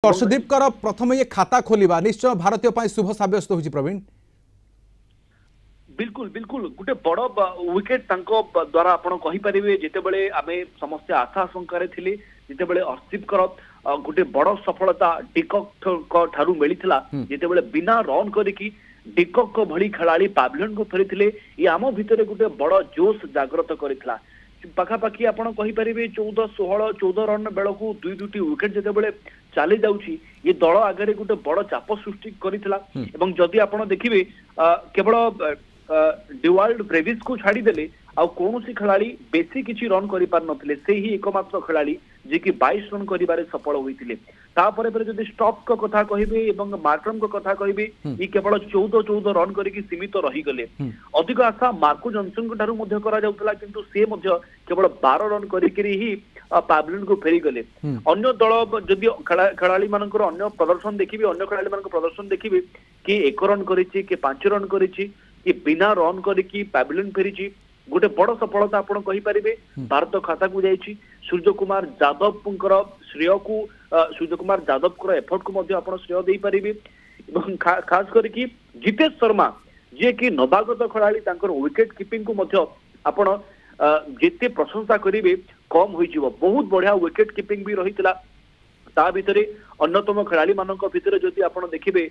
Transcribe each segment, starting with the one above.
अर्शदीप प्रथम ये खाता खोलिबा निश्चय भारतीय पाई शुभ साब्यस्त होछि प्रवीण। बिल्कुल बिल्कुल गोटे बड़ विकेट द्वारा आपण कहि परिबे जेतेबेले आमे समस्त आशा आशंका थिले जेतेबेले अर्शदीप गोटे बड़ सफलता डिकॉक ठारू मिलिथिला जेतेबेले बिना रन करिकी डिकॉक भली खेलाड़ी पावलियन को फेरिथिले ये आम भितरे गोटे बड़ जोश जागृत करिथिला पाखापाखि आपण कहि परिबे 14-16-14 रन बेलकू दुईटी विकेट जेतेबेले चली जाउछि ये दल आगे गोटे बड़ चाप सृष्टि करिथिला एवं जदि आपण देखिबे केवल डिवाल्ड ब्रेविस को छाड़ी देले आ कोनोसी खिलाड़ी बेसी किछि रन करि पार नथिले से ही एकमात्र खिलाड़ी जे कि 22 रन करिबारे सफल होइतिले तापरे पर जदि स्टॉप को कथा कहिबे एवं मार्करम को कथा कहिबे ई केवल 14 रन करिकि सीमित रही गले अधिक आशा मार्को जॉनसन को ठारू मध्ये करा जाउतला किंतु से मध्ये केवल 12 रन करिकि ही पावलियन को फेरी गले अन्य दल जदि खिलाड़ी मानकर अन्य प्रदर्शन देखिबे अन्य खिलाड़ी मानकर प्रदर्शन देखिबे कि 1 रन करिछि कि 5 रन करिछि कि बिना रन करिकि पावलियन फेरिछि गोटे बड़ सफलता आपण कहि परिबे भारत खाता को जाइछि सूर्य कुमार यादव श्रेय को सूर्य कुमार यादव को एफर्ट को मध्ये आपण श्रेय देई परिबे एवं खास करके जितेश शर्मा जे कि नवागत खिलाड़ी तांकर विकेट कीपिंग को मध्ये आपण जेते प्रशंसा करिवे कम होई जिवो बहुत बढ़िया विकेट कीपिंग भी रहितला ता भितरे अन्यतम खिलाड़ी मानक भितरे जदि आपण देखिबे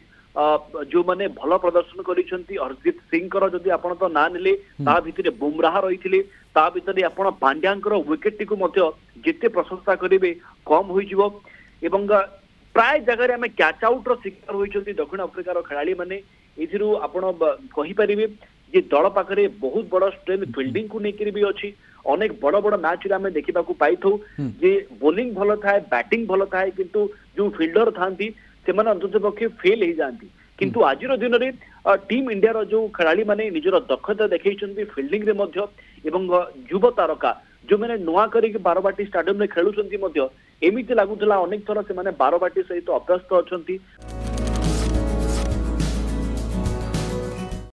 जो माने भल प्रदर्शन करिसेंती हरदीप सिंह जदि आपण तो ना निले ता भितरे बुमराह रहिथिले ता भितरे आपण पांड्यांकर विकेट को मध्ये जेते प्रशंसा करिवे कम होई जिवो एवं प्राय जगह आम कैच आउट रो शिकार होइछंती दक्षिण अफ्रिकार खिलाड़ी माने एथिरु आपण कहि परिबे जे दल पाखरे बहुत बड़ स्ट्रेंथ फील्डिंग को लेकर भी अच्छी अनेक बड़ बड़ मैच रे आमे देखिबा को पाइथौ जे बॉलिंग भलो थाए बैटिंग भलो थाए किंतु जो फील्डर थांती से माने अंततपक्षे फेल हो जाती किंतु आजिर दिन रे टीम इंडिया रो जो खिलाड़ी माने निजर दक्षता देखैछंती फील्डिंग रे मध्य एवं युवा तारका जो मैंने नुआ करी बारवाटी स्टाडियम में खेलुछंती मध्य एमिति लागुतला अनेक थर से माने बारवाटी सहित अभ्यस्त अछंती।